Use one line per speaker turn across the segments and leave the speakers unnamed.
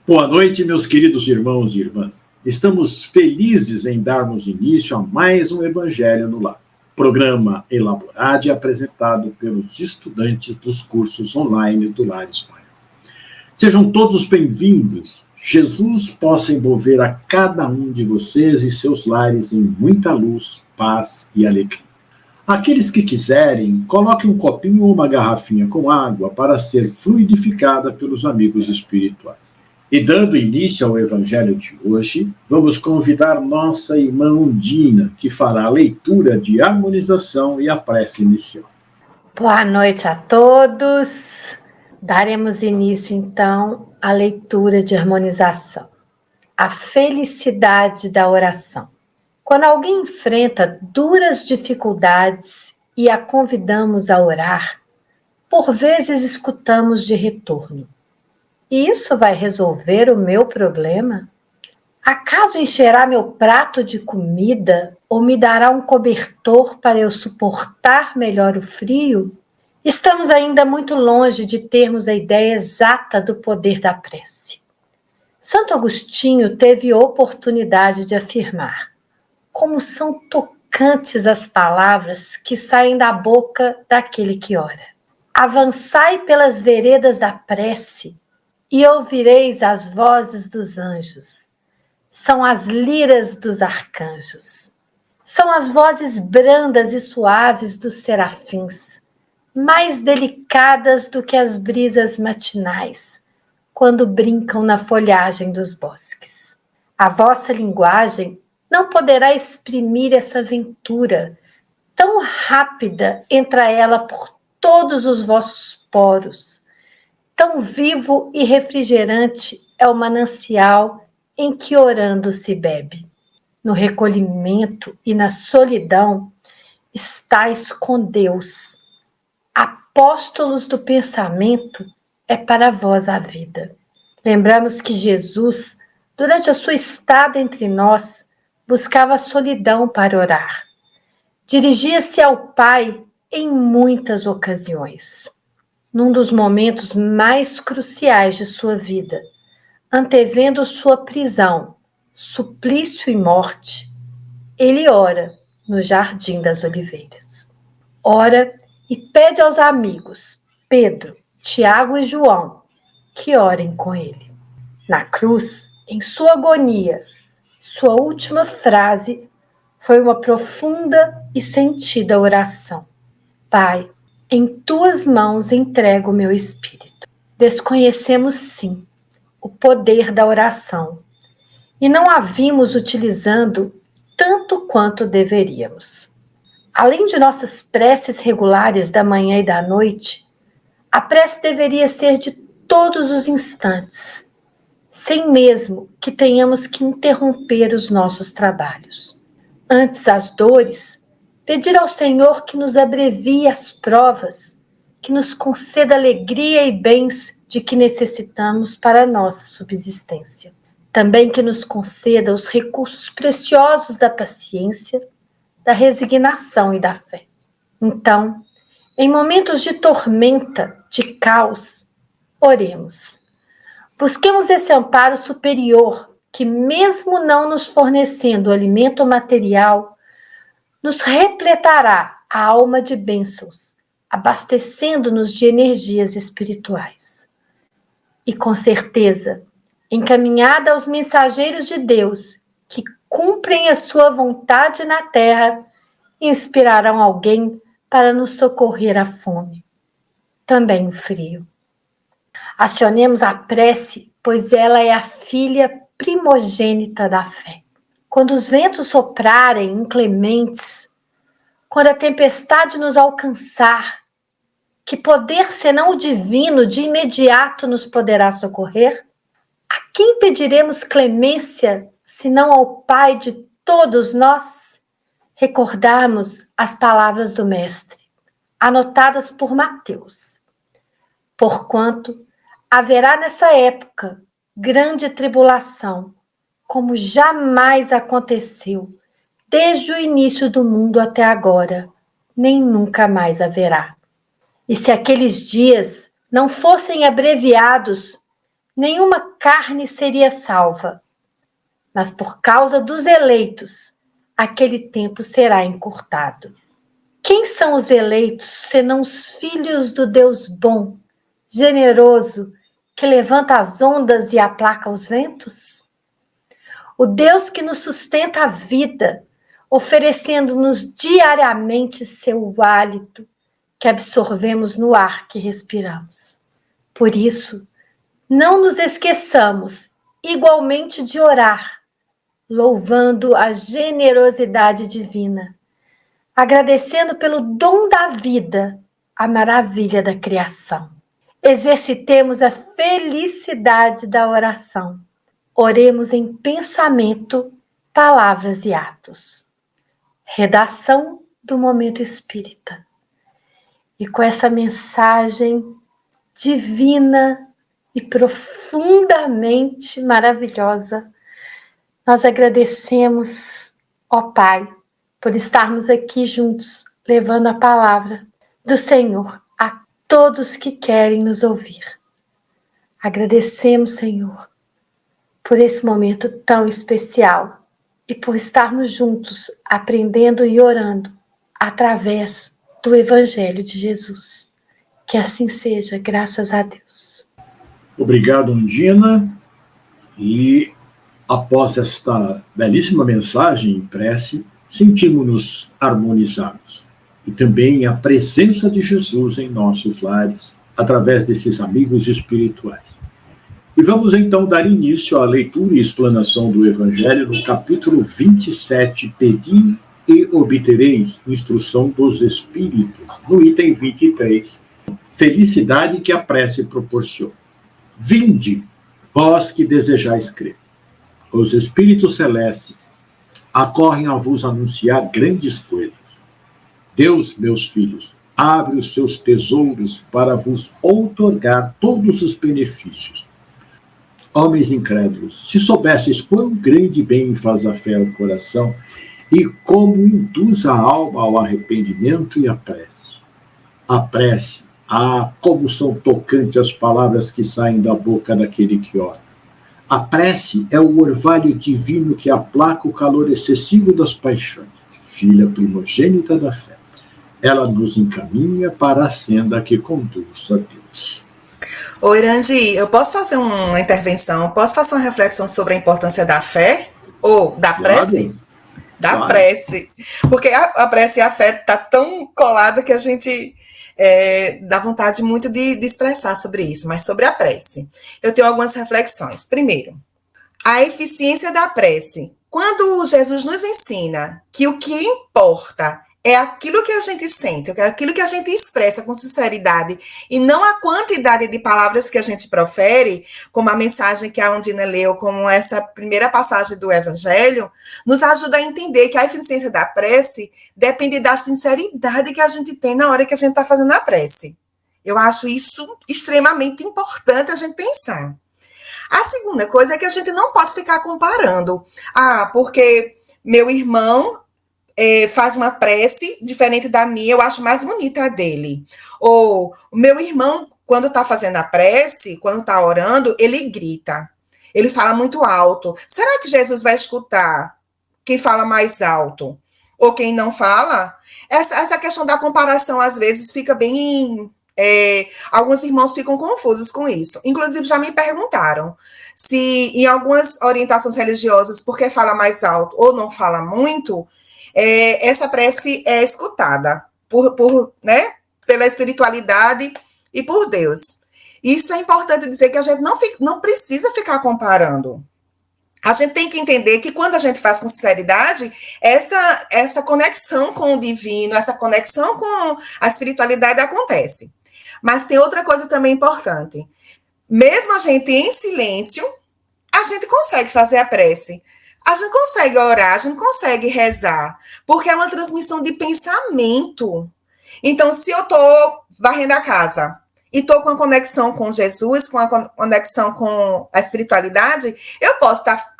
Boa noite, meus queridos irmãos e irmãs. Estamos felizes em darmos início a mais um Evangelho no Lar. Programa elaborado e apresentado pelos estudantes dos cursos online do Lar Espanhol. Sejam todos bem-vindos. Jesus possa envolver a cada um de vocês e seus lares em muita luz, paz e alegria. Aqueles que quiserem, coloquem um copinho ou uma garrafinha com água para ser fluidificada pelos amigos espirituais. E dando início ao Evangelho de hoje, vamos convidar nossa irmã Undina, que fará a leitura de harmonização e a prece inicial.
Boa noite a todos. Daremos início, então, à leitura de harmonização. A felicidade da oração. Quando alguém enfrenta duras dificuldades e a convidamos a orar, por vezes escutamos de retorno: isso vai resolver o meu problema? Acaso encherá meu prato de comida ou me dará um cobertor para eu suportar melhor o frio? Estamos ainda muito longe de termos a ideia exata do poder da prece. Santo Agostinho teve oportunidade de afirmar: como são tocantes as palavras que saem da boca daquele que ora. Avançai pelas veredas da prece e ouvireis as vozes dos anjos. São as liras dos arcanjos. São as vozes brandas e suaves dos serafins, mais delicadas do que as brisas matinais, quando brincam na folhagem dos bosques. A vossa linguagem não poderá exprimir essa ventura, tão rápida entra ela por todos os vossos poros. Tão vivo e refrigerante é o manancial em que orando se bebe. No recolhimento e na solidão estais com Deus. Apóstolos do pensamento é para vós a vida. Lembramos que Jesus, durante a sua estada entre nós, buscava a solidão para orar. Dirigia-se ao Pai em muitas ocasiões. Num dos momentos mais cruciais de sua vida, antevendo sua prisão, suplício e morte, ele ora no Jardim das Oliveiras. Ora e pede aos amigos, Pedro, Tiago e João, que orem com ele. Na cruz, em sua agonia, sua última frase foi uma profunda e sentida oração: Pai, em tuas mãos entrego o meu espírito. Desconhecemos, sim, o poder da oração e não a vimos utilizando tanto quanto deveríamos. Além de nossas preces regulares da manhã e da noite, a prece deveria ser de todos os instantes, sem mesmo que tenhamos que interromper os nossos trabalhos. Antes as dores, pedir ao Senhor que nos abrevie as provas, que nos conceda alegria e bens de que necessitamos para a nossa subsistência. Também que nos conceda os recursos preciosos da paciência, da resignação e da fé. Então, em momentos de tormenta, de caos, oremos. Busquemos esse amparo superior que, mesmo não nos fornecendo alimento material, nos repletará a alma de bênçãos, abastecendo-nos de energias espirituais. E com certeza, encaminhada aos mensageiros de Deus que cumprem a sua vontade na terra, inspirarão alguém para nos socorrer à fome, também o frio. Acionemos a prece, pois ela é a filha primogênita da fé. Quando os ventos soprarem inclementes, quando a tempestade nos alcançar, que poder senão o divino de imediato nos poderá socorrer? A quem pediremos clemência, senão ao Pai de todos nós? Recordarmos as palavras do Mestre, anotadas por Mateus. Porquanto haverá nessa época grande tribulação, como jamais aconteceu, desde o início do mundo até agora, nem nunca mais haverá. E se aqueles dias não fossem abreviados, nenhuma carne seria salva. Mas por causa dos eleitos, aquele tempo será encurtado. Quem são os eleitos, senão os filhos do Deus bom, generoso, que levanta as ondas e aplaca os ventos? O Deus que nos sustenta a vida, oferecendo-nos diariamente seu hálito, que absorvemos no ar que respiramos. Por isso, não nos esqueçamos igualmente de orar, louvando a generosidade divina, agradecendo pelo dom da vida, a maravilha da criação. Exercitemos a felicidade da oração. Oremos em pensamento, palavras e atos. Redação do Momento Espírita. E com essa mensagem divina e profundamente maravilhosa, nós agradecemos, ó Pai, por estarmos aqui juntos, levando a palavra do Senhor a todos que querem nos ouvir. Agradecemos, Senhor, por esse momento tão especial e por estarmos juntos, aprendendo e orando através do Evangelho de Jesus. Que assim seja, graças a Deus.
Obrigado, Undina. E após esta belíssima mensagem em prece, sentimos-nos harmonizados. E também a presença de Jesus em nossos lares, através desses amigos espirituais. E vamos então dar início à leitura e explanação do Evangelho no capítulo 27, Pedi e obtereis, instrução dos Espíritos, no item 23, felicidade que a prece proporciona. Vinde, vós que desejais crer. Os Espíritos Celestes acorrem a vos anunciar grandes coisas. Deus, meus filhos, abre os seus tesouros para vos outorgar todos os benefícios. Homens incrédulos, se soubesseis quão grande bem faz a fé ao coração e como induz a alma ao arrependimento e à prece. A prece, como são tocantes as palavras que saem da boca daquele que ora. A prece é o orvalho divino que aplaca o calor excessivo das paixões, filha primogênita da fé. Ela nos encaminha para a senda que conduz a Deus.
Ô, Irandi, eu posso fazer uma intervenção? Posso fazer uma reflexão sobre a importância da fé? Ou da prece? Da prece. Porque a prece e a fé tá tão colada que a gente dá vontade muito de expressar sobre isso, mas sobre a prece. Eu tenho algumas reflexões. Primeiro, a eficiência da prece. Quando Jesus nos ensina que o que importa é aquilo que a gente sente, é aquilo que a gente expressa com sinceridade, e não a quantidade de palavras que a gente profere, como a mensagem que a Undina leu, como essa primeira passagem do Evangelho, nos ajuda a entender que a eficiência da prece depende da sinceridade que a gente tem na hora que a gente está fazendo a prece. Eu acho isso extremamente importante a gente pensar. A segunda coisa é que a gente não pode ficar comparando. Porque meu irmão faz uma prece diferente da minha, eu acho mais bonita a dele. Ou o meu irmão, quando está fazendo a prece, quando está orando, ele grita. Ele fala muito alto. Será que Jesus vai escutar quem fala mais alto? Ou quem não fala? Essa questão da comparação, às vezes, fica bem... alguns irmãos ficam confusos com isso. Inclusive, já me perguntaram se em algumas orientações religiosas, porque fala mais alto ou não fala muito, essa prece é escutada pela espiritualidade e por Deus. Isso é importante dizer que a gente não precisa ficar comparando. A gente tem que entender que quando a gente faz com sinceridade, essa conexão com o divino, essa conexão com a espiritualidade acontece. Mas tem outra coisa também importante. Mesmo a gente em silêncio, a gente consegue fazer a prece. A gente consegue orar, a gente consegue rezar, porque é uma transmissão de pensamento. Então, se eu estou varrendo a casa e estou com a conexão com Jesus, com a conexão com a espiritualidade, eu posso estar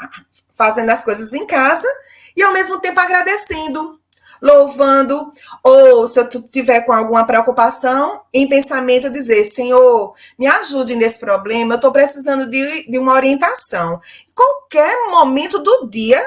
fazendo as coisas em casa e, ao mesmo tempo, agradecendo. louvando, ou se eu tiver com alguma preocupação, em pensamento dizer, Senhor, me ajude nesse problema, eu estou precisando de uma orientação. Qualquer momento do dia,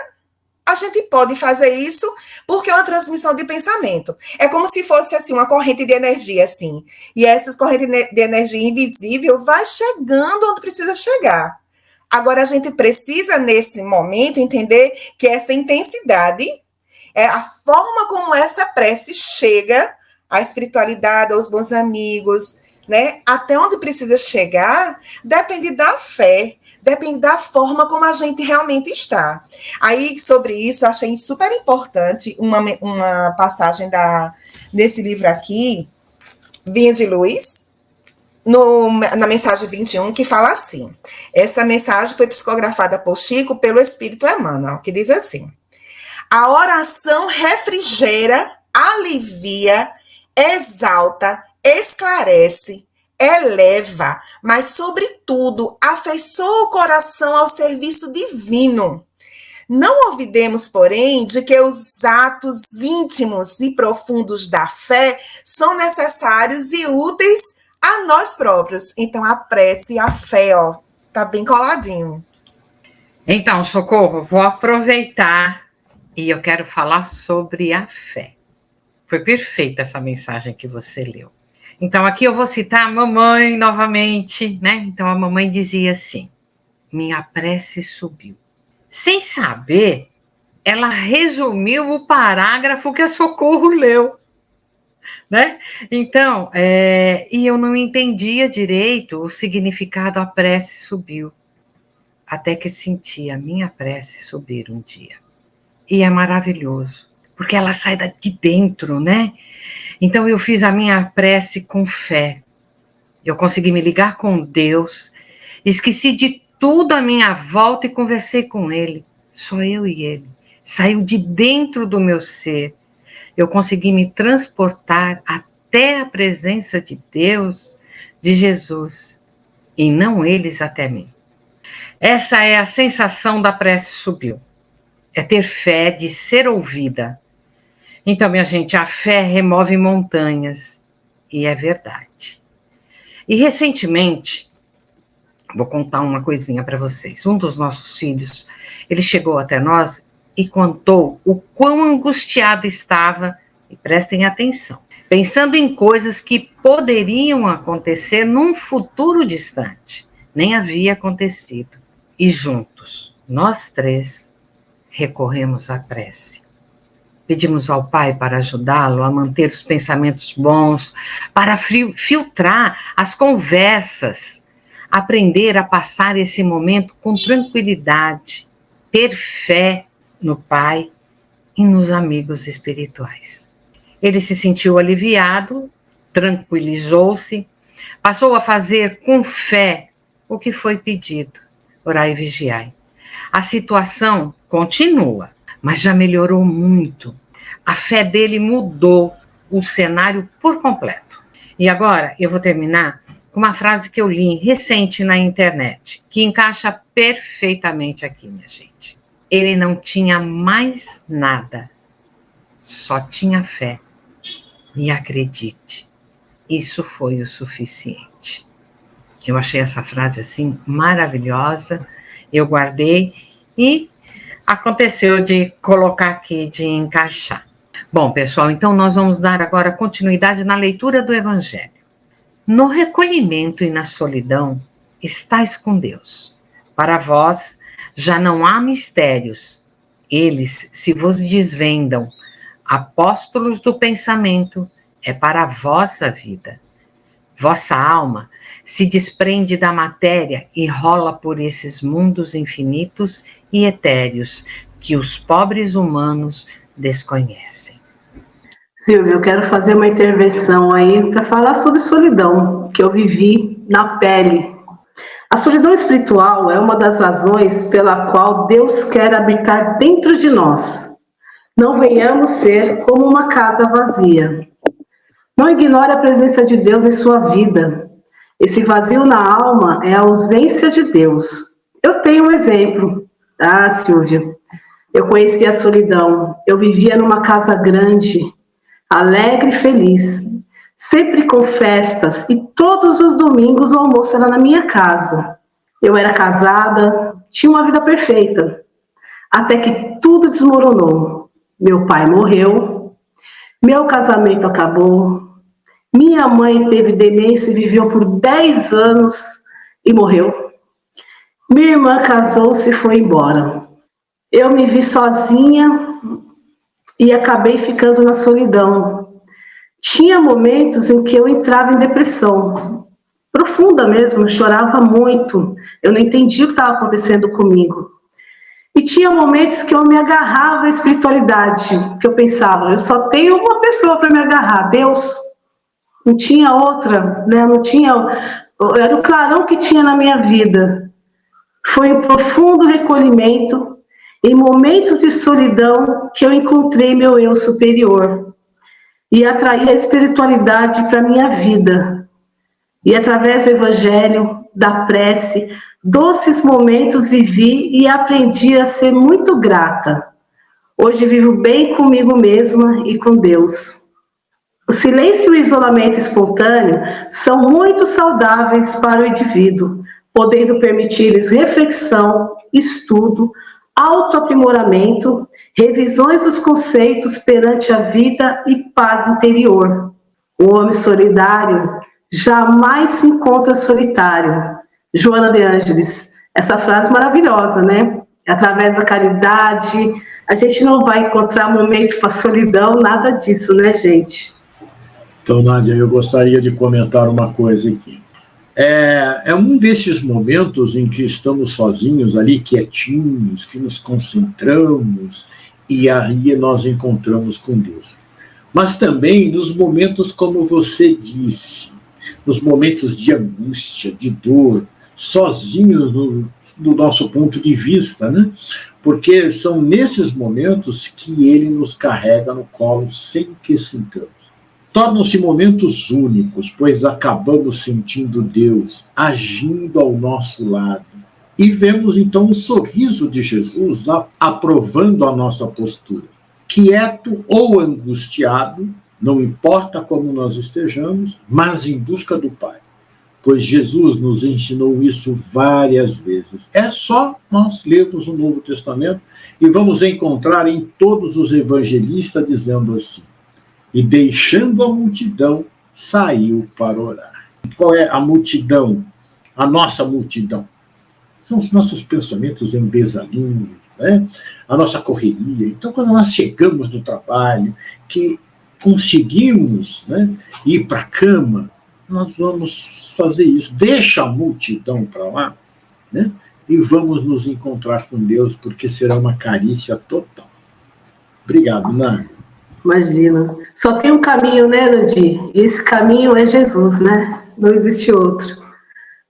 a gente pode fazer isso, porque é uma transmissão de pensamento. É como se fosse assim, uma corrente de energia, assim. E essa corrente de energia invisível vai chegando onde precisa chegar. Agora, a gente precisa, nesse momento, entender que essa intensidade é a forma como essa prece chega à espiritualidade, aos bons amigos, né? Até onde precisa chegar, depende da fé, depende da forma como a gente realmente está. Aí, sobre isso, eu achei super importante uma passagem desse livro aqui, Vinha de Luz, na mensagem 21, que fala assim, essa mensagem foi psicografada por Chico pelo Espírito Emmanuel, que diz assim, a oração refrigera, alivia, exalta, esclarece, eleva, mas, sobretudo, afeiçoa o coração ao serviço divino. Não olvidemos, porém, de que os atos íntimos e profundos da fé são necessários e úteis a nós próprios. Então, a prece e a fé, ó, tá bem coladinho.
Então, Socorro, vou aproveitar e eu quero falar sobre a fé. Foi perfeita essa mensagem que você leu. Então, aqui eu vou citar a mamãe novamente, né? Então, a mamãe dizia assim, minha prece subiu. Sem saber, ela resumiu o parágrafo que a Socorro leu, né? Então, e eu não entendia direito o significado a prece subiu, até que senti a minha prece subir um dia. E é maravilhoso, porque ela sai de dentro, né? Então, eu fiz a minha prece com fé. Eu consegui me ligar com Deus, esqueci de tudo à minha volta e conversei com Ele. Só eu e Ele. Saiu de dentro do meu ser. Eu consegui me transportar até a presença de Deus, de Jesus, e não eles até mim. Essa é a sensação da prece subiu. É ter fé de ser ouvida. Então, minha gente, a fé remove montanhas, e é verdade. E recentemente, vou contar uma coisinha para vocês. Um dos nossos filhos, ele chegou até nós e contou o quão angustiado estava, e prestem atenção, pensando em coisas que poderiam acontecer num futuro distante. Nem havia acontecido. E juntos, nós três, recorremos à prece. Pedimos ao Pai para ajudá-lo a manter os pensamentos bons, para filtrar as conversas, aprender a passar esse momento com tranquilidade, ter fé no Pai e nos amigos espirituais. Ele se sentiu aliviado, tranquilizou-se, passou a fazer com fé o que foi pedido, orai e vigiai. A situação continua, mas já melhorou muito. A fé dele mudou o cenário por completo. E agora eu vou terminar com uma frase que eu li recente na internet, que encaixa perfeitamente aqui, minha gente. Ele não tinha mais nada, só tinha fé. E acredite, isso foi o suficiente. Eu achei essa frase assim maravilhosa, eu guardei e aconteceu de colocar aqui, de encaixar. Bom, pessoal, então nós vamos dar agora continuidade na leitura do Evangelho. No recolhimento e na solidão, estais com Deus. Para vós já não há mistérios, eles se vos desvendam. Apóstolos do pensamento, é para a vossa vida. Vossa alma se desprende da matéria e rola por esses mundos infinitos e etéreos que os pobres humanos desconhecem.
Silvia, eu quero fazer uma intervenção aí para falar sobre solidão, que eu vivi na pele. A solidão espiritual é uma das razões pela qual Deus quer habitar dentro de nós. Não venhamos ser como uma casa vazia. Não ignore a presença de Deus em sua vida. Esse vazio na alma é a ausência de Deus. Eu tenho um exemplo, tá, Silvia? Eu conheci a solidão. Eu vivia numa casa grande, alegre e feliz, sempre com festas, e todos os domingos o almoço era na minha casa. Eu era casada, tinha uma vida perfeita, até que tudo desmoronou. Meu pai morreu, meu casamento acabou, minha mãe teve demência e viveu por 10 anos e morreu. Minha irmã casou-se e foi embora. Eu me vi sozinha e acabei ficando na solidão. Tinha momentos em que eu entrava em depressão, profunda mesmo, eu chorava muito, eu não entendia o que estava acontecendo comigo. E tinha momentos que eu me agarrava à espiritualidade, que eu pensava, eu só tenho uma pessoa para me agarrar, Deus. Não tinha outra, né? Não tinha, era o clarão que tinha na minha vida. Foi um profundo recolhimento, em momentos de solidão, que eu encontrei meu eu superior e atraí a espiritualidade para a minha vida. E através do Evangelho, da prece, doces momentos vivi e aprendi a ser muito grata. Hoje vivo bem comigo mesma e com Deus. O silêncio e o isolamento espontâneo são muito saudáveis para o indivíduo, podendo permitir-lhes reflexão, estudo, autoaprimoramento, revisões dos conceitos perante a vida e paz interior. O homem solidário jamais se encontra solitário. Joana de Ângeles, essa frase maravilhosa, né? Através da caridade, a gente não vai encontrar momento para solidão, nada disso, né, gente?
Então, Nádia, eu gostaria de comentar uma coisa aqui. É um desses momentos em que estamos sozinhos ali, quietinhos, que nos concentramos, e aí nós encontramos com Deus. Mas também nos momentos, como você disse, nos momentos de angústia, de dor, sozinhos do nosso ponto de vista, né? Porque são nesses momentos que ele nos carrega no colo sem que sintamos. Tornam-se momentos únicos, pois acabamos sentindo Deus agindo ao nosso lado. E vemos então o sorriso de Jesus aprovando a nossa postura. Quieto ou angustiado, não importa como nós estejamos, mas em busca do Pai. Pois Jesus nos ensinou isso várias vezes. É só nós lermos o Novo Testamento e vamos encontrar em todos os evangelistas dizendo assim: e deixando a multidão, saiu para orar. Qual é a multidão? A nossa multidão. São os nossos pensamentos embesalinhos, né? A nossa correria. Então, quando nós chegamos do trabalho, que conseguimos, né, ir para a cama, nós vamos fazer isso. Deixa a multidão para lá, né, e vamos nos encontrar com Deus, porque será uma carícia total. Obrigado, Nádia.
Imagina. Só tem um caminho, né, Nandi? E esse caminho é Jesus, né? Não existe outro.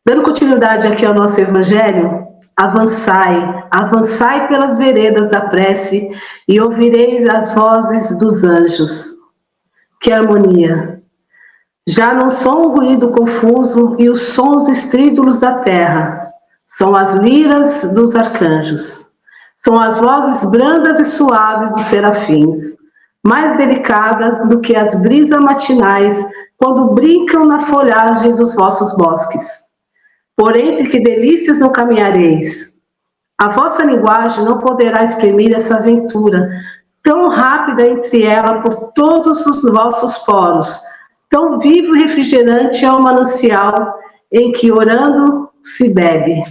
Dando continuidade aqui ao nosso evangelho, avançai pelas veredas da prece e ouvireis as vozes dos anjos. Que harmonia! Já não são o ruído confuso e os sons estrídulos da terra, são as liras dos arcanjos, são as vozes brandas e suaves dos serafins, mais delicadas do que as brisas matinais quando brincam na folhagem dos vossos bosques. Por entre que delícias não caminhareis. A vossa linguagem não poderá exprimir essa aventura, tão rápida entre ela por todos os vossos poros, tão vivo e refrigerante é o manancial em que orando se bebe.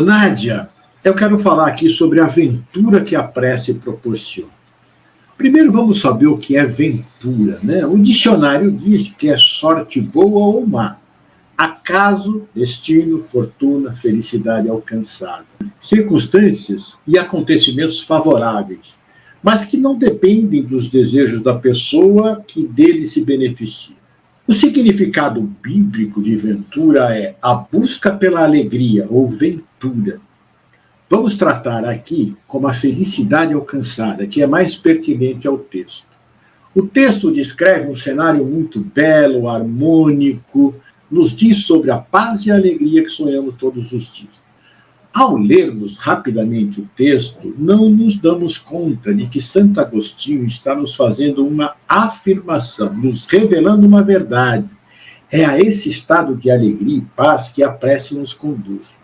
Nádia, eu quero falar aqui sobre a aventura que a prece proporciona. Primeiro vamos saber o que é ventura, né? O dicionário diz que é sorte boa ou má, acaso, destino, fortuna, felicidade alcançada, circunstâncias e acontecimentos favoráveis, mas que não dependem dos desejos da pessoa que dele se beneficia. O significado bíblico de ventura é a busca pela alegria ou ventura. Vamos tratar aqui como a felicidade alcançada, que é mais pertinente ao texto. O texto descreve um cenário muito belo, harmônico, nos diz sobre a paz e a alegria que sonhamos todos os dias. Ao lermos rapidamente o texto, não nos damos conta de que Santo Agostinho está nos fazendo uma afirmação, nos revelando uma verdade. É a esse estado de alegria e paz que a prece nos conduz.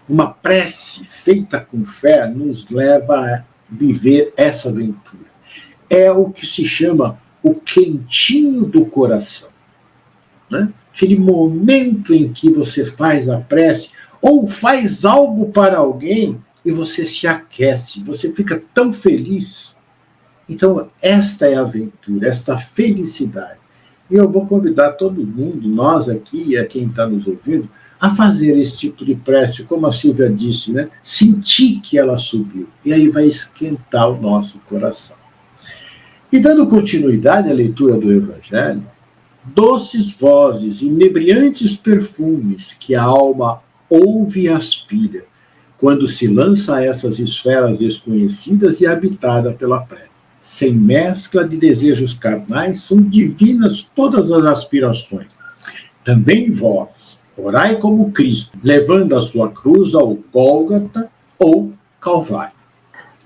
Uma prece feita com fé nos leva a viver essa aventura. É o que se chama o quentinho do coração, né? Aquele momento em que você faz a prece ou faz algo para alguém e você se aquece, você fica tão feliz. Então, esta é a aventura, esta felicidade. E eu vou convidar todo mundo, nós aqui e a quem está nos ouvindo, a fazer esse tipo de prece, como a Silvia disse, né? Sentir que ela subiu, e aí vai esquentar o nosso coração. E dando continuidade à leitura do Evangelho, doces vozes, inebriantes perfumes que a alma ouve e aspira, quando se lança a essas esferas desconhecidas e habitada pela prece. Sem mescla de desejos carnais, são divinas todas as aspirações. Também vós, orai como Cristo, levando a sua cruz ao Gólgota ou Calvário.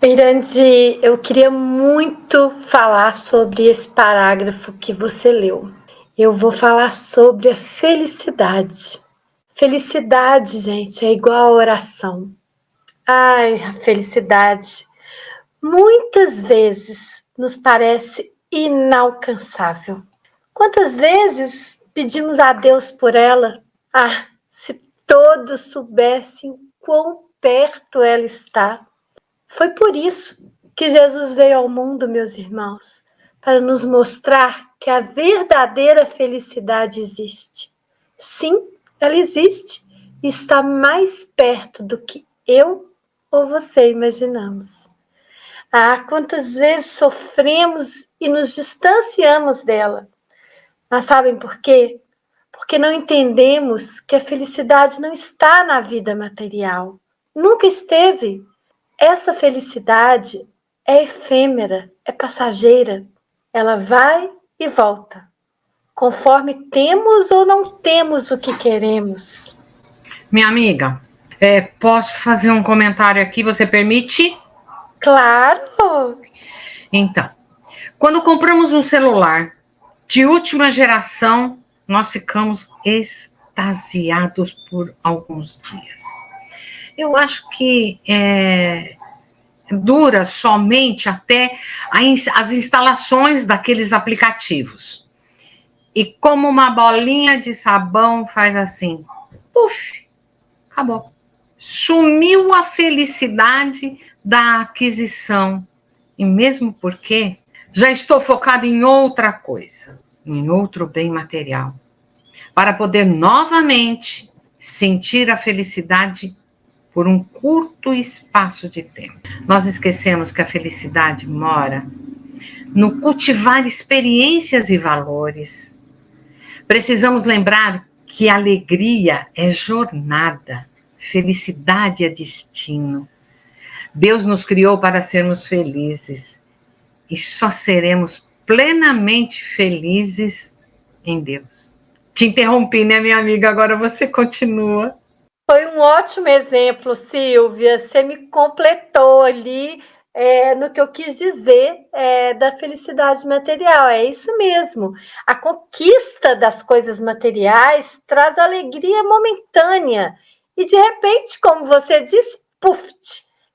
Mirandi, eu queria muito falar sobre esse parágrafo que você leu. Eu vou falar sobre a felicidade. Felicidade, gente, é igual a oração. Ai, a felicidade muitas vezes nos parece inalcançável. Quantas vezes pedimos a Deus por ela? Ah, se todos soubessem quão perto ela está. Foi por isso que Jesus veio ao mundo, meus irmãos, para nos mostrar que a verdadeira felicidade existe. Sim, ela existe e está mais perto do que eu ou você imaginamos. Ah, quantas vezes sofremos e nos distanciamos dela. Mas sabem por quê? Porque não entendemos que a felicidade não está na vida material. Nunca esteve. Essa felicidade é efêmera, é passageira. Ela vai e volta, conforme temos ou não temos o que queremos.
Minha amiga, posso fazer um comentário aqui? Você permite?
Claro!
Então, quando compramos um celular de última geração, nós ficamos extasiados por alguns dias. Eu acho que dura somente até as instalações daqueles aplicativos. E como uma bolinha de sabão faz assim, puf, acabou. Sumiu a felicidade da aquisição. E mesmo porque já estou focado em outra coisa, em outro bem material, para poder novamente sentir a felicidade por um curto espaço de tempo. Nós esquecemos que a felicidade mora no cultivar experiências e valores. Precisamos lembrar que alegria é jornada, felicidade é destino. Deus nos criou para sermos felizes e só seremos plenamente felizes em Deus. Te interrompi, né, minha amiga? Agora você continua.
Foi um ótimo exemplo, Silvia. Você me completou ali no que eu quis dizer da felicidade material. É isso mesmo. A conquista das coisas materiais traz alegria momentânea. E, de repente, como você disse, puf,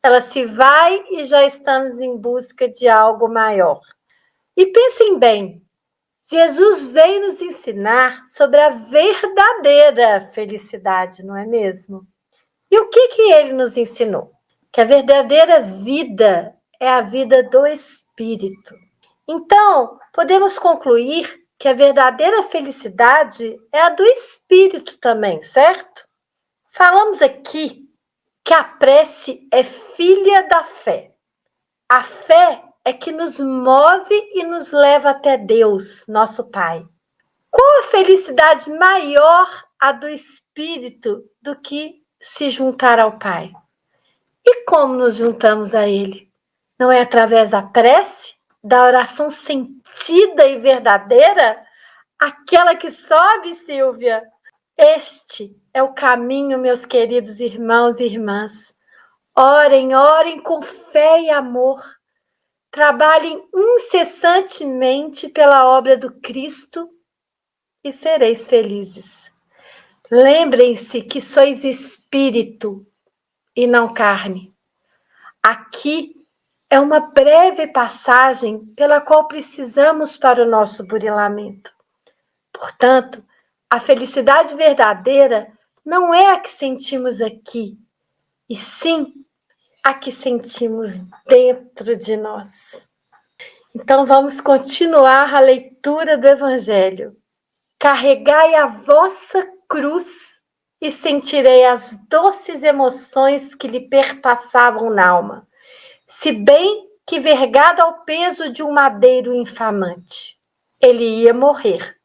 ela se vai e já estamos em busca de algo maior. E pensem bem, Jesus veio nos ensinar sobre a verdadeira felicidade, não é mesmo? E o que ele nos ensinou? Que a verdadeira vida é a vida do Espírito. Então, podemos concluir que a verdadeira felicidade é a do Espírito também, certo? Falamos aqui que a prece é filha da fé. A fé é que nos move e nos leva até Deus, nosso Pai. Qual a felicidade maior a do Espírito do que se juntar ao Pai? E como nos juntamos a Ele? Não é através da prece, da oração sentida e verdadeira? Aquela que sobe, Silvia? Este é o caminho, meus queridos irmãos e irmãs. Orem, orem com fé e amor. Trabalhem incessantemente pela obra do Cristo e sereis felizes. Lembrem-se que sois espírito e não carne. Aqui é uma breve passagem pela qual precisamos para o nosso burilamento. Portanto, a felicidade verdadeira não é a que sentimos aqui, e sim a que sentimos dentro de nós. Então vamos continuar a leitura do Evangelho. Carregai a vossa cruz e sentirei as doces emoções que lhe perpassavam na alma, se bem que vergado ao peso de um madeiro infamante. Ele ia morrer,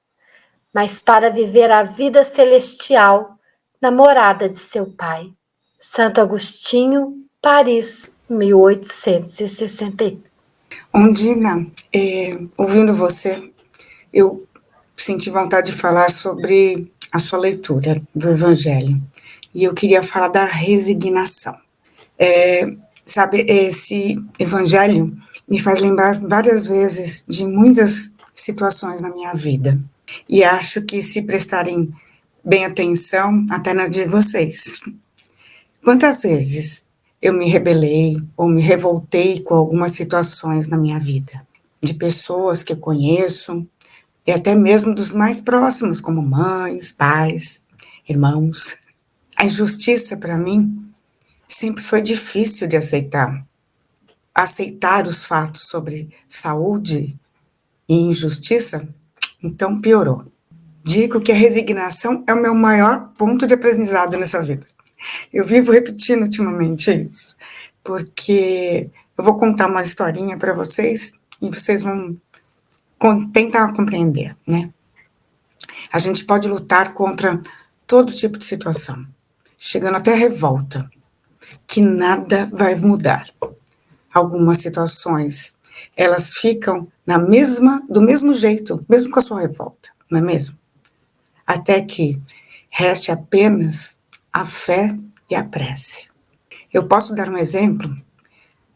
mas para viver a vida celestial na morada de seu Pai. Santo Agostinho, Paris, 1861.
Ondina, ouvindo você, eu senti vontade de falar sobre a sua leitura do Evangelho. E eu queria falar da resignação. Sabe, esse Evangelho me faz lembrar várias vezes de muitas situações na minha vida. E acho que se prestarem bem atenção, até na de vocês. Quantas vezes eu me rebelei ou me revoltei com algumas situações na minha vida, de pessoas que eu conheço, e até mesmo dos mais próximos, como mães, pais, irmãos. A injustiça, para mim, sempre foi difícil de aceitar. Aceitar os fatos sobre saúde e injustiça, então piorou. Digo que a resignação é o meu maior ponto de aprendizado nessa vida. Eu vivo repetindo ultimamente isso, porque eu vou contar uma historinha para vocês e vocês vão tentar compreender, né? A gente pode lutar contra todo tipo de situação, chegando até a revolta, que nada vai mudar. Algumas situações, elas ficam do mesmo jeito, mesmo com a sua revolta, não é mesmo? Até que reste apenas a fé e a prece. Eu posso dar um exemplo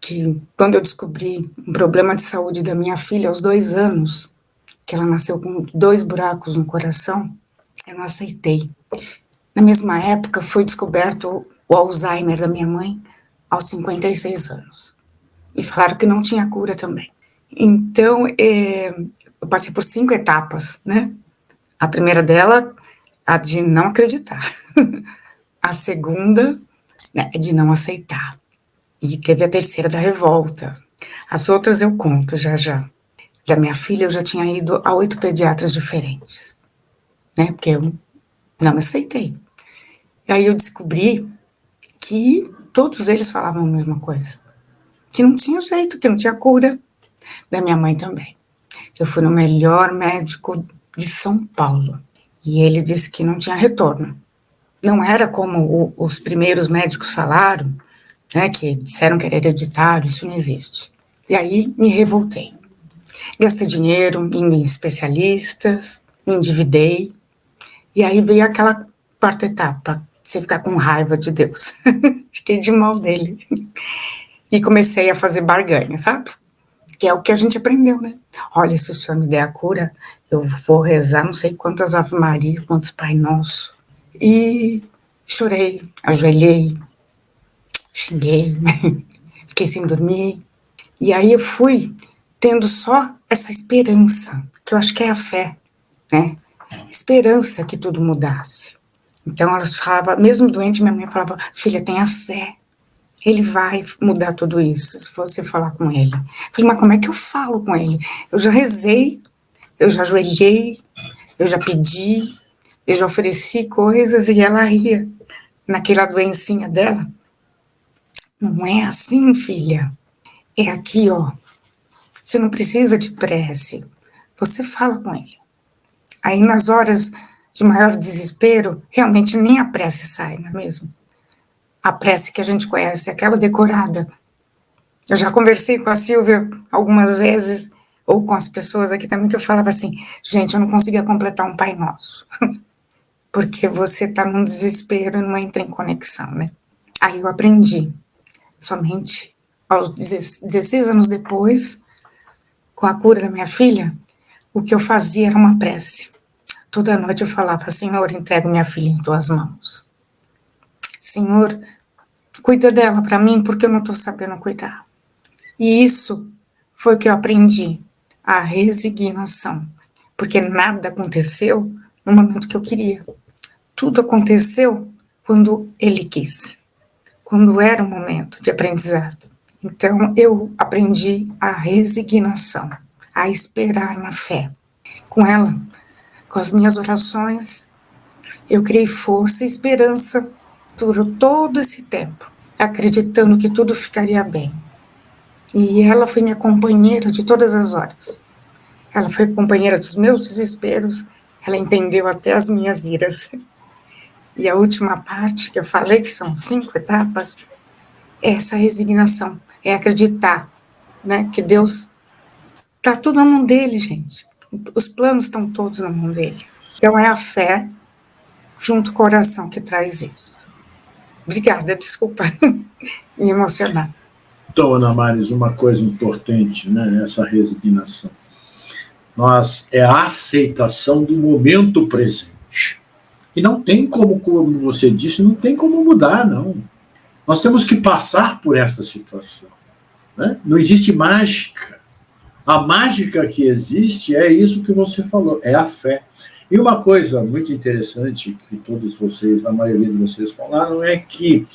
que quando eu descobri um problema de saúde da minha filha aos 2 anos, que ela nasceu com 2 buracos no coração, eu não aceitei. Na mesma época foi descoberto o Alzheimer da minha mãe aos 56 anos. E falaram que não tinha cura também. Então, eu passei por 5 etapas, né? A primeira dela, a de não acreditar. A segunda, né, de não aceitar. E teve a terceira da revolta. As outras eu conto já. Da minha filha, eu já tinha ido a 8 pediatras diferentes, né? Porque eu não aceitei. E aí eu descobri que todos eles falavam a mesma coisa. Que não tinha jeito, que não tinha cura. Da minha mãe também. Eu fui no melhor médico de São Paulo. E ele disse que não tinha retorno. Não era como os primeiros médicos falaram, né, que disseram que era hereditário, isso não existe. E aí me revoltei. Gastei dinheiro indo em especialistas, me endividei, e aí veio aquela 4ª etapa, você ficar com raiva de Deus. Fiquei de mal dele. E comecei a fazer barganha, sabe? Que é o que a gente aprendeu, né? Olha, se o Senhor me der a cura, eu vou rezar não sei quantas Ave Maria, quantos Pai Nosso. E chorei, ajoelhei, xinguei, fiquei sem dormir. E aí eu fui tendo só essa esperança, que eu acho que é a fé, né? Esperança que tudo mudasse. Então elas falavam, mesmo doente, minha mãe falava, filha, tenha fé. Ele vai mudar tudo isso, se você falar com ele. Eu falei, mas como é que eu falo com ele? Eu já rezei, eu já ajoelhei, eu já pedi, eu já ofereci coisas e ela ria naquela doencinha dela. Não é assim, filha. É aqui, ó. Você não precisa de prece. Você fala com ele. Aí, nas horas de maior desespero, realmente nem a prece sai, não é mesmo? A prece que a gente conhece, aquela decorada. Eu já conversei com a Silvia algumas vezes, ou com as pessoas aqui também, que eu falava assim, gente, eu não conseguia completar um Pai Nosso. Porque você está num desespero e não entra em conexão, né? Aí eu aprendi Somente aos 16 anos depois, com a cura da minha filha, o que eu fazia era uma prece. Toda noite eu falava: Senhor, entrego minha filha em tuas mãos. Senhor, cuida dela para mim, porque eu não estou sabendo cuidar. E isso foi o que eu aprendi, a resignação. Porque nada aconteceu no momento que eu queria. Tudo aconteceu quando ele quis. Quando era o momento de aprendizado. Então, eu aprendi a resignação, a esperar na fé. Com ela, com as minhas orações, eu criei força e esperança por todo esse tempo, acreditando que tudo ficaria bem. E ela foi minha companheira de todas as horas. Ela foi companheira dos meus desesperos, ela entendeu até as minhas iras. E a última parte, que eu falei, que são 5 etapas, é essa resignação, é acreditar, né, que Deus está tudo na mão dele, gente. Os planos estão todos na mão dele. Então é a fé, junto com a oração, que traz isso. Obrigada, desculpa me emocionar.
Então, Ana Maris, uma coisa importante, né, essa resignação. É a aceitação do momento presente. E não tem como você disse, não tem como mudar, não. Nós temos que passar por essa situação. Né? Não existe mágica. A mágica que existe é isso que você falou, é a fé. E uma coisa muito interessante que todos vocês, a maioria de vocês falaram, é que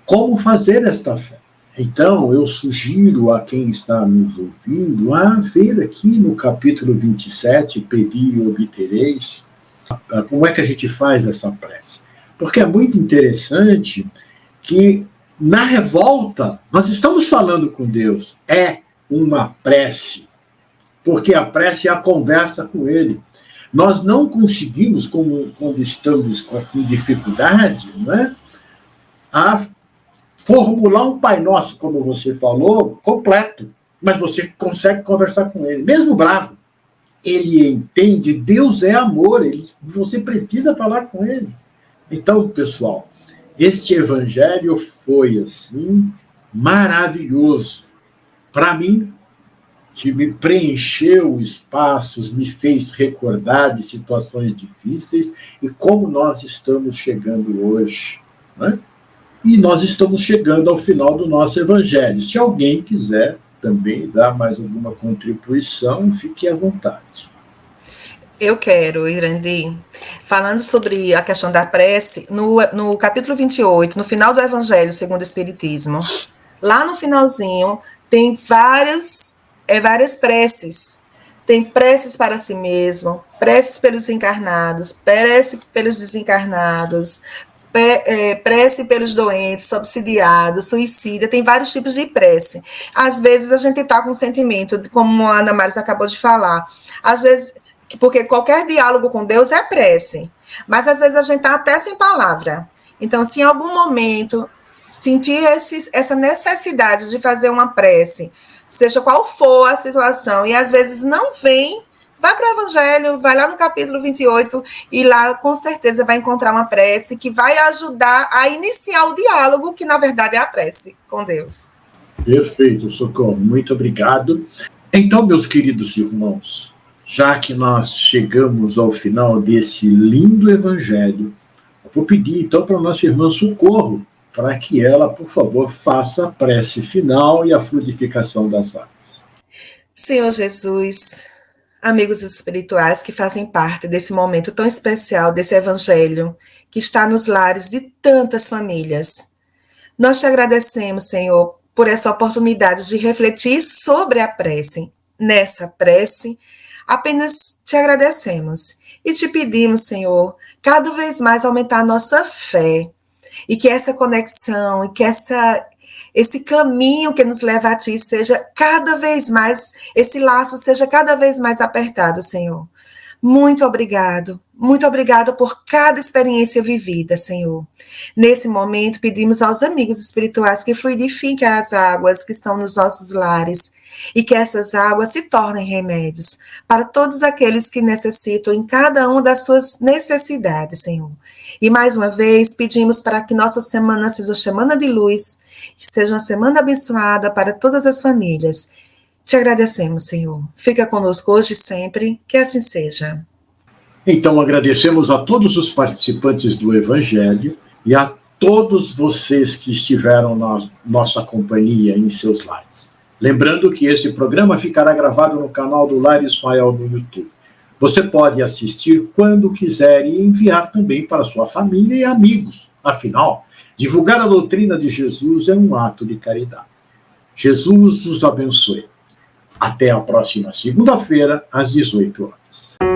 como fazer esta fé? Então, eu sugiro a quem está nos ouvindo a ver aqui no capítulo 27, Pedi e obtereis, como é que a gente faz essa prece. Porque é muito interessante que na revolta, nós estamos falando com Deus, é uma prece, porque a prece é a conversa com Ele. Nós não conseguimos, quando estamos com dificuldade, não é? A formular um Pai Nosso, como você falou, completo, mas você consegue conversar com Ele, mesmo bravo. Ele entende, Deus é amor, você precisa falar com Ele. Então, pessoal, este evangelho foi, assim, maravilhoso. Para mim, que me preencheu espaços, me fez recordar de situações difíceis e como nós estamos chegando hoje. Né? E nós estamos chegando ao final do nosso evangelho. Se alguém quiser também dar mais alguma contribuição, fique à vontade.
Eu quero, Irandi, falando sobre a questão da prece, no capítulo 28, no final do Evangelho segundo o Espiritismo, lá no finalzinho, tem várias preces. Tem preces para si mesmo, preces pelos encarnados, prece pelos desencarnados, prece pelos doentes, subsidiados, suicida, tem vários tipos de prece. Às vezes a gente está com um sentimento, como a Ana Maris acabou de falar, às vezes... Porque qualquer diálogo com Deus é prece. Mas, às vezes, a gente está até sem palavra. Então, se em algum momento sentir essa necessidade de fazer uma prece, seja qual for a situação, e às vezes não vem, vai para o Evangelho, vai lá no capítulo 28, e lá, com certeza, vai encontrar uma prece que vai ajudar a iniciar o diálogo, que, na verdade, é a prece com Deus.
Perfeito, Socorro. Muito obrigado. Então, meus queridos irmãos, já que nós chegamos ao final desse lindo evangelho, eu vou pedir então para a nossa irmã Socorro, para que ela, por favor, faça a prece final e a fluidificação das águas.
Senhor Jesus, amigos espirituais que fazem parte desse momento tão especial, desse evangelho, que está nos lares de tantas famílias, nós te agradecemos, Senhor, por essa oportunidade de refletir sobre a prece. Nessa prece, apenas te agradecemos e te pedimos, Senhor, cada vez mais aumentar a nossa fé e que essa conexão e que esse caminho que nos leva a Ti seja cada vez mais, esse laço seja cada vez mais apertado, Senhor. Muito obrigado, Muito obrigada por cada experiência vivida, Senhor. Nesse momento, pedimos aos amigos espirituais que fluidifiquem as águas que estão nos nossos lares e que essas águas se tornem remédios para todos aqueles que necessitam em cada uma das suas necessidades, Senhor. E mais uma vez, pedimos para que nossa semana seja uma semana de luz, que seja uma semana abençoada para todas as famílias. Te agradecemos, Senhor. Fica conosco hoje e sempre, que assim seja.
Então, agradecemos a todos os participantes do Evangelho e a todos vocês que estiveram na nossa companhia em seus lares. Lembrando que esse programa ficará gravado no canal do Lar Ismael no YouTube. Você pode assistir quando quiser e enviar também para sua família e amigos. Afinal, divulgar a doutrina de Jesus é um ato de caridade. Jesus os abençoe. Até a próxima segunda-feira, às 18 horas.